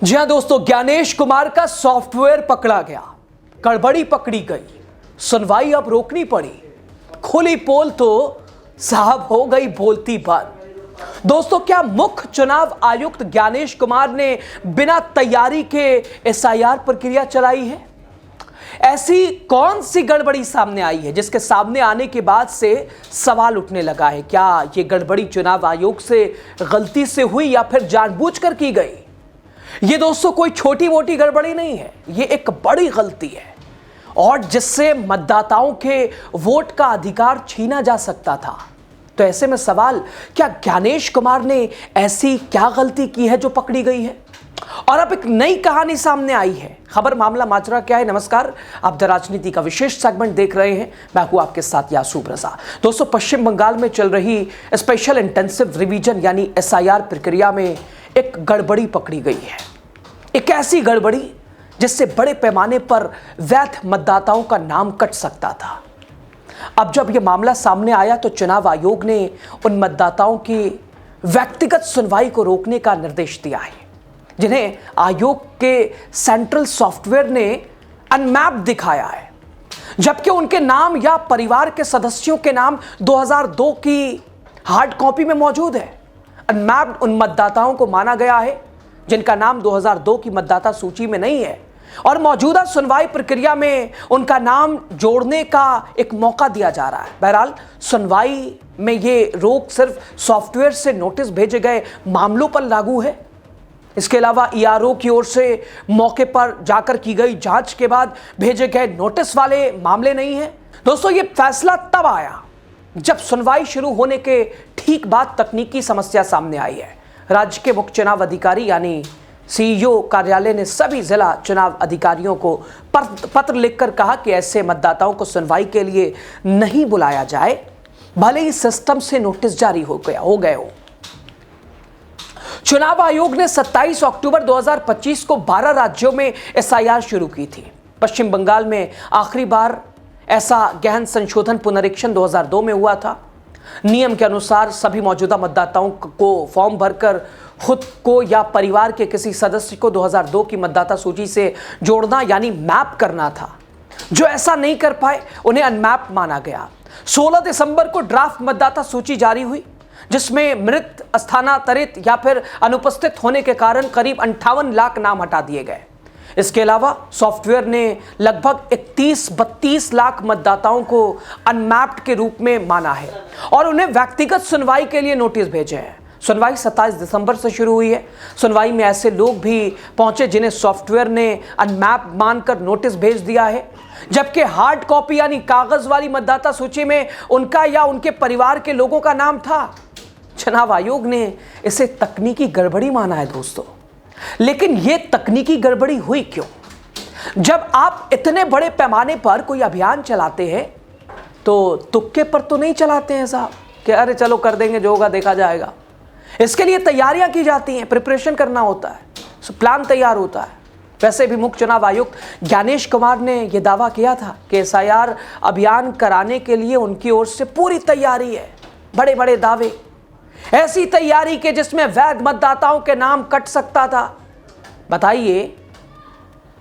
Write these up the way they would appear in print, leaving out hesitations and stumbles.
जी हां दोस्तों, ज्ञानेश कुमार का सॉफ्टवेयर पकड़ा गया, गड़बड़ी पकड़ी गई, सुनवाई अब रोकनी पड़ी, खुली पोल तो साहब हो गई बोलती बंद। दोस्तों, क्या मुख्य चुनाव आयुक्त ज्ञानेश कुमार ने बिना तैयारी के एसआईआर प्रक्रिया चलाई है? ऐसी कौन सी गड़बड़ी सामने आई है जिसके सामने आने के बाद से सवाल उठने लगा है? क्या यह गड़बड़ी चुनाव आयोग से गलती से हुई या फिर जानबूझकर की गई? ये दोस्तों कोई छोटी मोटी गड़बड़ी नहीं है, ये एक बड़ी गलती है और जिससे मतदाताओं के वोट का अधिकार छीना जा सकता था। तो ऐसे में सवाल, क्या ज्ञानेश कुमार ने ऐसी क्या गलती की है जो पकड़ी गई है? और अब एक नई कहानी सामने आई है। खबर मामला माजरा क्या है? नमस्कार, आप द राजनीति का विशेष सेगमेंट देख रहे हैं। मैं हूं आपके साथ यासूब रजा। दोस्तों, पश्चिम बंगाल में चल रही स्पेशल इंटेंसिव रिवीजन यानी एसआईआर प्रक्रिया में एक गड़बड़ी पकड़ी गई है। एक ऐसी गड़बड़ी जिससे बड़े पैमाने पर वैध मतदाताओं का नाम कट सकता था। अब जब यह मामला सामने आया तो चुनाव आयोग ने उन मतदाताओं की व्यक्तिगत सुनवाई को रोकने का निर्देश दिया है, जिन्हें आयोग के सेंट्रल सॉफ्टवेयर ने अनमैप्ड दिखाया है, जबकि उनके नाम या परिवार के सदस्यों के नाम 2002 की हार्ड कॉपी में मौजूद है। अनमैप्ड उन मतदाताओं को माना गया है जिनका नाम 2002 की मतदाता सूची में नहीं है और मौजूदा सुनवाई प्रक्रिया में उनका नाम जोड़ने का एक मौका दिया जा रहा है। बहरहाल, सुनवाई में ये रोक सिर्फ सॉफ्टवेयर से नोटिस भेजे गए मामलों पर लागू है। इसके अलावा ईआरओ की ओर से मौके पर जाकर की गई जांच के बाद भेजे गए नोटिस वाले मामले नहीं है। दोस्तों, ये फैसला तब आया जब सुनवाई शुरू होने के ठीक बाद तकनीकी समस्या सामने आई है। राज्य के मुख्य चुनाव अधिकारी यानी सीईओ कार्यालय ने सभी जिला चुनाव अधिकारियों को पत्र लिखकर कहा कि ऐसे मतदाताओं को सुनवाई के लिए नहीं बुलाया जाए, भले ही सिस्टम से नोटिस जारी हो गए हो। चुनाव आयोग ने 27 अक्टूबर 2025 को 12 राज्यों में एसआईआर शुरू की थी। पश्चिम बंगाल में आखिरी बार ऐसा गहन संशोधन पुनरीक्षण 2002 में हुआ था। नियम के अनुसार सभी मौजूदा मतदाताओं को फॉर्म भरकर खुद को या परिवार के किसी सदस्य को 2002 की मतदाता सूची से जोड़ना यानी मैप करना था। जो ऐसा नहीं कर पाए उन्हें अनमैप माना गया। 16 दिसंबर को ड्राफ्ट मतदाता सूची जारी हुई, जिसमें मृत, स्थानांतरित या फिर अनुपस्थित होने के कारण करीब 58 लाख नाम हटा दिए गए। इसके अलावा सॉफ्टवेयर ने लगभग 31-32 लाख मतदाताओं को अनमैप्ड के रूप में माना है और उन्हें व्यक्तिगत सुनवाई के लिए नोटिस भेजे हैं। सुनवाई 27 दिसंबर से शुरू हुई है। सुनवाई में ऐसे लोग भी पहुंचे जिन्हें सॉफ्टवेयर ने अनमैप मानकर नोटिस भेज दिया है, जबकि हार्ड कॉपी यानी कागज वाली मतदाता सूची में उनका या उनके परिवार के लोगों का नाम था। चुनाव आयोग ने इसे तकनीकी गड़बड़ी माना है दोस्तों, लेकिन यह तकनीकी गड़बड़ी हुई क्यों? जब आप इतने बड़े पैमाने पर कोई अभियान चलाते हैं तो तुक्के पर तो नहीं चलाते हैं साहब कि अरे चलो कर देंगे, जो होगा देखा जाएगा। इसके लिए तैयारियां की जाती हैं, प्रिपरेशन करना होता है, प्लान तैयार होता है। वैसे भी मुख्य चुनाव आयुक्त ज्ञानेश कुमार ने यह दावा किया था कि एसआईआर अभियान कराने के लिए उनकी ओर से पूरी तैयारी है। बड़े बड़े दावे, ऐसी तैयारी के जिसमें वैध मतदाताओं के नाम कट सकता था। बताइए,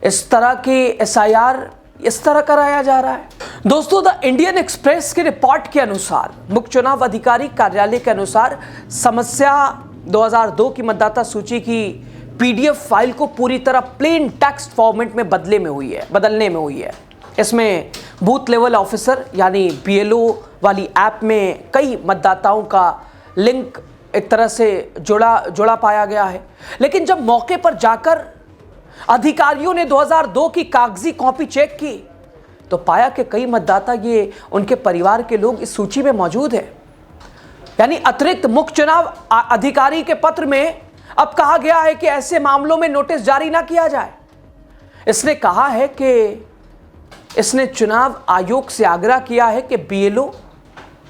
इस तरह की एसआईआर इस तरह कराया जा रहा है। दोस्तों, द इंडियन एक्सप्रेस की रिपोर्ट के अनुसार मुख्य चुनाव अधिकारी कार्यालय के अनुसार समस्या 2002 की मतदाता सूची की पीडीएफ फाइल को पूरी तरह प्लेन टेक्स्ट फॉर्मेट में बदलने में हुई है। इसमें बूथ लेवल ऑफिसर यानी बीएलओ वाली ऐप में कई मतदाताओं का लिंक एक तरह से जुड़ा पाया गया है, लेकिन जब मौके पर जाकर अधिकारियों ने 2002 की कागजी कॉपी चेक की तो पाया कि कई मतदाता, ये उनके परिवार के लोग इस सूची में मौजूद है। यानी अतिरिक्त मुख्य चुनाव अधिकारी के पत्र में अब कहा गया है कि ऐसे मामलों में नोटिस जारी ना किया जाए। इसने कहा है कि इसने चुनाव आयोग से आग्रह किया है कि बीएलओ,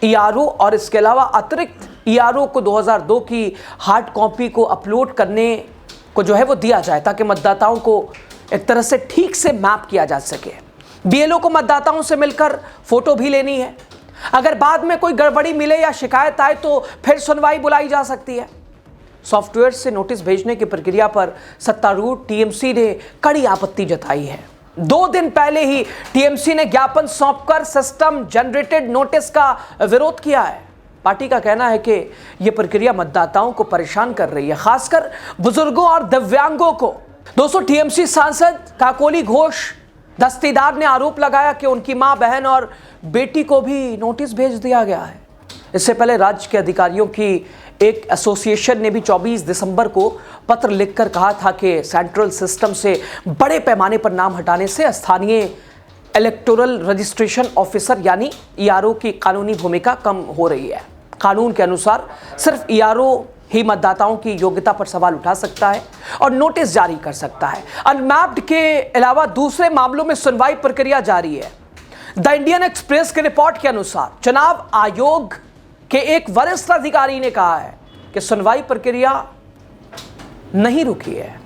ईआरओ और इसके अलावा अतिरिक्त ईआरओ को 2002 की हार्ड कॉपी को अपलोड करने को जो है वो दिया जाए, ताकि मतदाताओं को एक तरह से ठीक से मैप किया जा सके। बीएलओ को मतदाताओं से मिलकर फोटो भी लेनी है। अगर बाद में कोई गड़बड़ी मिले या शिकायत आए तो फिर सुनवाई बुलाई जा सकती है। सॉफ्टवेयर से नोटिस भेजने की प्रक्रिया पर सत्तारूढ़ टीएमसी ने कड़ी आपत्ति जताई है। 2 दिन पहले ही टीएमसी ने ज्ञापन सौंपकर सिस्टम जनरेटेड नोटिस का विरोध किया है। पार्टी का कहना है कि यह प्रक्रिया मतदाताओं को परेशान कर रही है, खासकर बुजुर्गों और दिव्यांगों को। दोस्तों, टीएमसी सांसद काकोली घोष दस्तीदार ने आरोप लगाया कि उनकी मां, बहन और बेटी को भी नोटिस भेज दिया गया है। इससे पहले राज्य के अधिकारियों की एक एसोसिएशन ने भी 24 दिसंबर को पत्र लिखकर कहा था कि सेंट्रल सिस्टम से बड़े पैमाने पर नाम हटाने से स्थानीय इलेक्टोरल रजिस्ट्रेशन ऑफिसर यानी ईआरओ की कानूनी भूमिका कम हो रही है। कानून के अनुसार सिर्फ ईआरओ ही मतदाताओं की योग्यता पर सवाल उठा सकता है और नोटिस जारी कर सकता है। अनमैप्ड के अलावा दूसरे मामलों में सुनवाई प्रक्रिया जारी है। द इंडियन एक्सप्रेस की रिपोर्ट के अनुसार चुनाव आयोग के एक वरिष्ठ अधिकारी ने कहा है कि सुनवाई प्रक्रिया नहीं रुकी है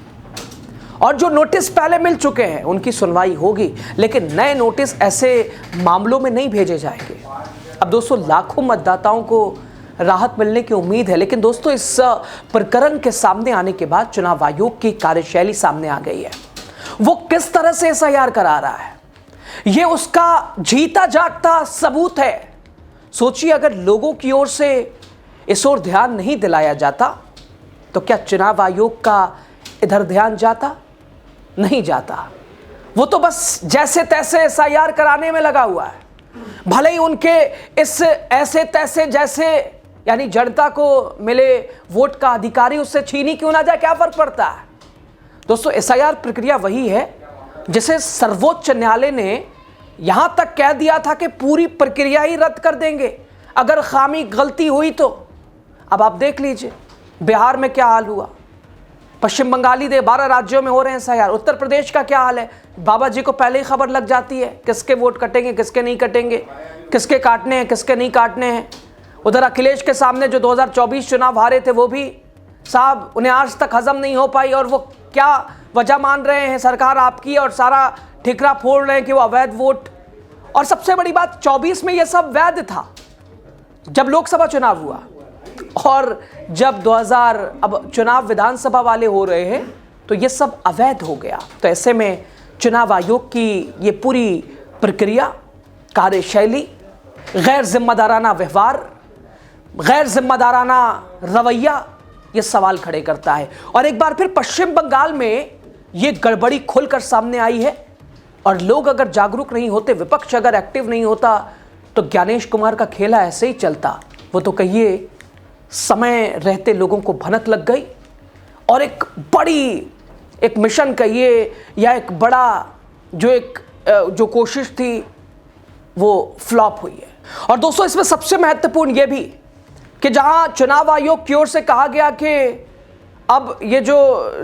और जो नोटिस पहले मिल चुके हैं उनकी सुनवाई होगी, लेकिन नए नोटिस ऐसे मामलों में नहीं भेजे जाएंगे। अब दोस्तों, लाखों मतदाताओं को राहत मिलने की उम्मीद है, लेकिन दोस्तों इस प्रकरण के सामने आने के बाद चुनाव आयोग की कार्यशैली सामने आ गई है। वो किस तरह से एसआईआर करा रहा है, ये उसका जीता जागता सबूत है। सोचिए, अगर लोगों की ओर से इस ओर ध्यान नहीं दिलाया जाता तो क्या चुनाव आयोग का इधर ध्यान जाता? नहीं जाता। वो तो बस जैसे तैसे एसआईआर कराने में लगा हुआ है। भले ही उनके इस ऐसे तैसे जैसे यानी जनता को मिले वोट का अधिकारी उससे छीनी क्यों ना जाए, क्या फर्क पड़ता है? दोस्तों, एसआईआर प्रक्रिया वही है जिसे सर्वोच्च न्यायालय ने यहां तक कह दिया था कि पूरी प्रक्रिया ही रद्द कर देंगे अगर खामी गलती हुई तो। अब आप देख लीजिए बिहार में क्या हाल हुआ, पश्चिम बंगाली 12 राज्यों में हो रहे हैं एसआईआर। उत्तर प्रदेश का क्या हाल है, बाबा जी को पहले ही खबर लग जाती है किसके वोट कटेंगे, किसके नहीं कटेंगे, किसके काटने हैं, किसके नहीं काटने हैं। उधर अखिलेश के सामने जो 2024 चुनाव हारे थे वो भी साहब उन्हें आज तक हजम नहीं हो पाई और वो क्या वजह मान रहे हैं, सरकार आपकी, और सारा ठिकरा फोड़ रहे हैं कि वो अवैध वोट। और सबसे बड़ी बात, 24 में ये सब वैध था जब लोकसभा चुनाव हुआ, और जब 2000 अब चुनाव विधानसभा वाले हो रहे हैं तो ये सब अवैध हो गया। तो ऐसे में चुनाव आयोग की ये पूरी प्रक्रिया, कार्यशैली, गैर जिम्मेदाराना व्यवहार, गैर जिम्मेदाराना रवैया ये सवाल खड़े करता है। और एक बार फिर पश्चिम बंगाल में ये गड़बड़ी खुलकर सामने आई है और लोग अगर जागरूक नहीं होते, विपक्ष अगर एक्टिव नहीं होता तो ज्ञानेश कुमार का खेला ऐसे ही चलता। वो तो कहिए समय रहते लोगों को भनक लग गई और एक मिशन कहिए या एक बड़ा जो कोशिश थी वो फ्लॉप हुई है। और दोस्तों, इसमें सबसे महत्वपूर्ण ये भी कि जहां चुनाव आयोग की ओर से कहा गया कि अब ये जो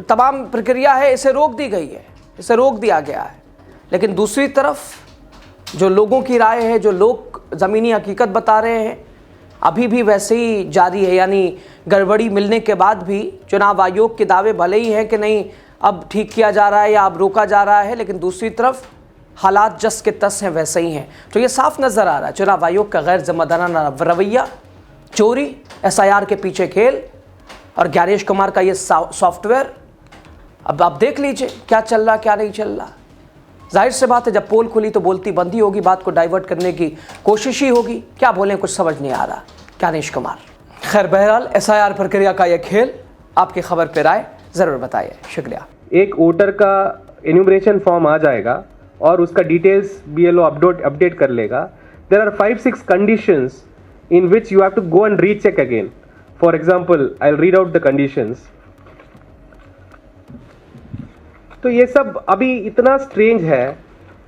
तमाम प्रक्रिया है इसे रोक दी गई है, इसे रोक दिया गया है, लेकिन दूसरी तरफ जो लोगों की राय है, जो लोग ज़मीनी हकीकत बता रहे हैं, अभी भी वैसे ही जारी है। यानी गड़बड़ी मिलने के बाद भी चुनाव आयोग के दावे भले ही हैं कि नहीं अब ठीक किया जा रहा है या अब रोका जा रहा है, लेकिन दूसरी तरफ हालात जस के तस हैं वैसे ही हैं। तो ये साफ नज़र आ रहा है चुनाव आयोग का गैर जिम्मेदाराना रवैया, चोरी, एसआईआर के पीछे खेल और ज्ञानेश कुमार का ये सॉफ्टवेयर। अब आप देख लीजिए क्या चल रहा क्या नहीं चल रहा। जाहिर से बात है जब पोल खुली तो बोलती बंदी होगी, बात को डाइवर्ट करने की कोशिश ही होगी। क्या बोलें, कुछ समझ नहीं आ रहा। ज्ञानेश कुमार। खैर, बहरहाल एसआईआर प्रक्रिया का यह खेल, आपकी खबर पर राय ज़रूर बताइए। शुक्रिया। एक वोटर का एन्यूमरेशन फॉर्म आ जाएगा और उसका डिटेल्स बीएलओ अपडेट कर लेगा। There are 5-6 conditions in which you have to go and recheck again. For example, I'll read out the conditions. तो ये सब अभी इतना स्ट्रेंज है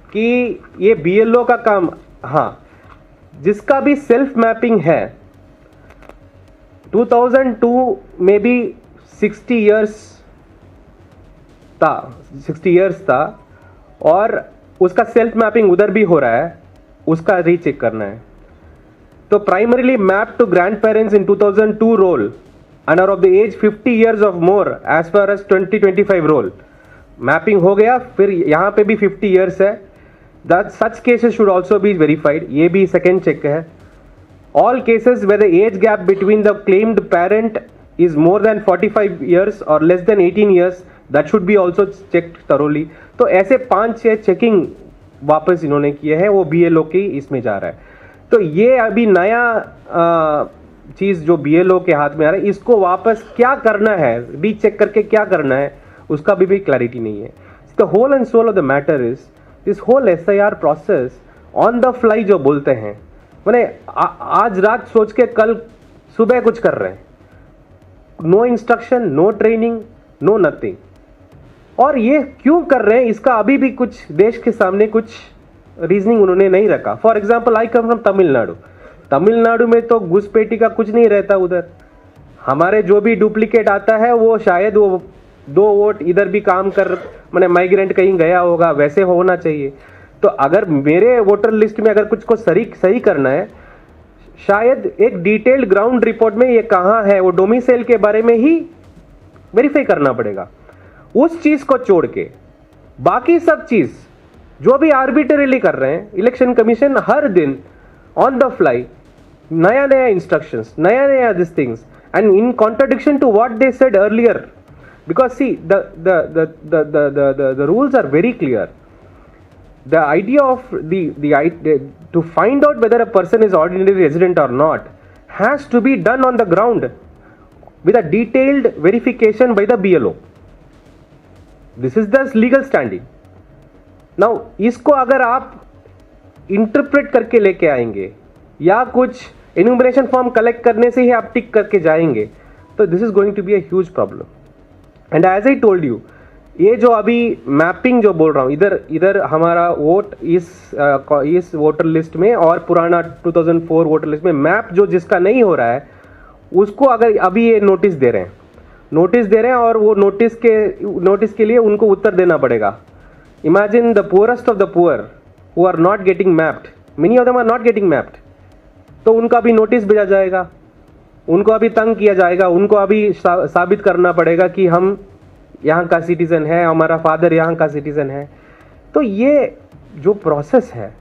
कि ये बीएलओ का काम, हाँ, जिसका भी सेल्फ मैपिंग है 2002 में भी 60 इयर्स था और उसका सेल्फ मैपिंग उधर भी हो रहा है, उसका रीचेक करना है। तो primarily map to grandparents in 2002 roll and are of the age 50 years or more as far as 2025 roll mapping हो गया। फिर यहाँ पे भी 50 years है। Such cases should also be verified. ये भी सेकेंड चेक है। All cases where the age gap between the claimed parent is more than 45 years or less than 18 years, that should be also checked thoroughly. तो ऐसे 5-6 checking वापस इन्होंने किए हैं, वो BLO के इसमें जा रहा है. तो ये अभी नया चीज़ जो BLO के हाथ में आ रहा है, इसको वापस क्या करना है, रीचेक करके क्या करना है, उसका भी क्लैरिटी नहीं है. The whole and sole of the matter is this whole SIR process on the fly जो बोलते हैं, मैंने आज रात सोच के कल सुबह कुछ कर रहे हैं. No instruction, no training, no nothing. और ये क्यों कर रहे हैं, इसका अभी भी कुछ देश के सामने कुछ रीजनिंग उन्होंने नहीं रखा. For example, I come from Tamil Nadu. Tamil Nadu में तो घुसपैठी का कुछ नहीं रहता. उधर हमारे जो भी डुप्लीकेट आता है वो शायद वो 2 वोट इधर भी काम कर, मैंने माइग्रेंट कहीं गया होगा, वैसे होना चाहिए. तो अगर मेरे वोटर लिस्ट में अगर कुछ को सही करना है, शायद एक डिटेल्ड ग्राउंड रिपोर्ट में ये कहाँ है, वो डोमिसाइल के बारे में ही वेरीफाई करना पड़ेगा. उस चीज को छोड़ के बाकी सब चीज जो भी आर्बिट्रेरली कर रहे हैं, इलेक्शन कमीशन हर दिन ऑन द फ्लाई नया नया इंस्ट्रक्शंस, नया नया this things, and in contradiction to what they said earlier. Because see, the rules are very clear. The idea of to find out whether a person is ordinary resident or not has to be done on the ground with a detailed verification by the BLO. This is the legal standing. Now, इसको अगर आप interpret करके लेके आएंगे या कुछ enumeration form collect करने से ही आप टिक करके जाएंगे, तो this is going to be a huge problem. And as I told you, ये जो अभी मैपिंग जो बोल रहा हूँ, इधर हमारा वोट इस वोटर लिस्ट में और पुराना 2004 वोटर लिस्ट में मैप जो जिसका नहीं हो रहा है, उसको अगर अभी ये नोटिस दे रहे हैं और वो नोटिस के लिए उनको उत्तर देना पड़ेगा. Imagine the poorest of the poor who are not getting mapped, many of them are not getting mapped. तो उनका भी नोटिस भेजा जाएगा, उनको अभी तंग किया जाएगा, उनको अभी साबित करना पड़ेगा कि हम यहाँ का सिटीजन है, हमारा फादर यहाँ का सिटीजन है. तो ये जो प्रोसेस है,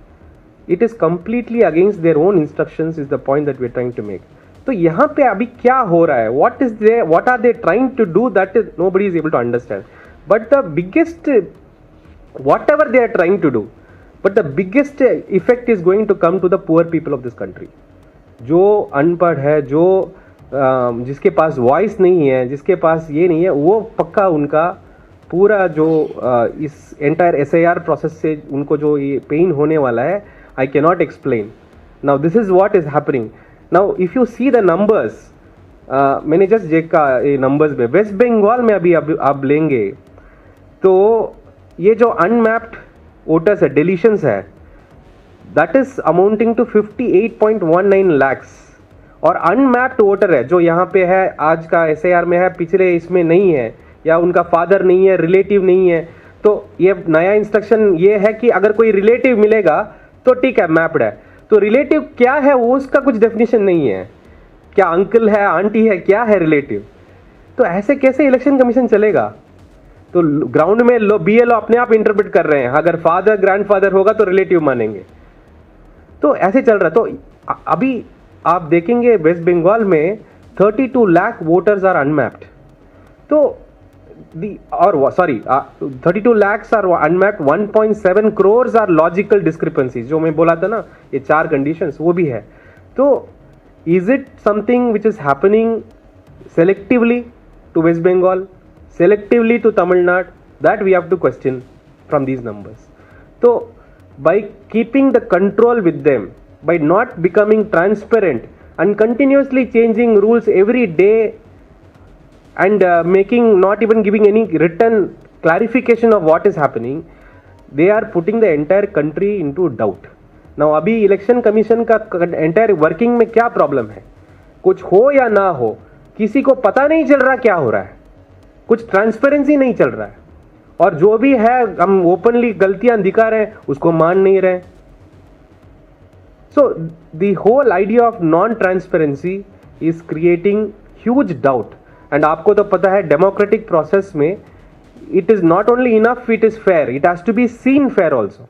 it is completely against their own instructions, is the point that we are trying to make. तो यहाँ पे अभी क्या हो रहा है, what are they trying to do, that is nobody is able to understand. But the biggest, whatever they are trying to do, but the biggest effect is going to come to the poor people of this country. जो अनपढ़ है, जो जिसके पास voice नहीं है, जिसके पास ये नहीं है, वो पक्का उनका पूरा जो इस एंटायर SIR प्रोसेस से उनको जो ये पेन होने वाला है, I can not explain. Now this is what is happening. Now if you see the numbers, मैंने जस्ट देखा ये नंबर्स में, वेस्ट बंगाल में अभी आप लेंगे तो ये जो अनमैप्ड वोटर्स है, डिलीशंस है, that is amounting to 58.19 lakhs. और अनमैप्ड वोटर है जो यहाँ पे है, आज का SIR में है, पिछले इसमें नहीं है, या उनका फादर नहीं है, रिलेटिव नहीं है. तो ये नया इंस्ट्रक्शन ये है कि अगर कोई रिलेटिव मिलेगा तो ठीक है, मैप्ड है. तो रिलेटिव क्या है वो उसका कुछ डेफिनेशन नहीं है. क्या अंकल है, आंटी है, क्या है रिलेटिव? तो ऐसे कैसे इलेक्शन कमीशन चलेगा? तो ग्राउंड में BLO अपने आप इंटरप्रेट कर रहे हैं, अगर फादर ग्रैंडफादर होगा तो रिलेटिव मानेंगे. तो ऐसे चल रहा है. तो अभी आप देखेंगे वेस्ट बंगाल में 32 लाख वोटर्स आर अनमैप्ड. तो 32 lakhs are unmapped, 1.7 crores are logical discrepancies, जो मैं बोला था ना, ये 4 कंडीशंस वो भी है. तो is it something which is happening selectively to West Bengal, selectively to Tamil Nadu? That we have to question from these numbers. So by keeping the control with them, by not becoming transparent and continuously changing rules every day and not even giving any written clarification of what is happening, they are putting the entire country into doubt. Now अभी election commission का entire working में क्या problem है? कुछ हो या ना हो, किसी को पता नहीं चल रहा क्या हो रहा है, कुछ ट्रांसपेरेंसी नहीं चल रहा है, और जो भी है हम ओपनली गलतियां दिखा रहे हैं, उसको मान नहीं रहे. So the whole idea of non transparency is creating huge doubt. And आपको तो पता है डेमोक्रेटिक प्रोसेस में it is not only enough it is fair, it has to be seen fair also.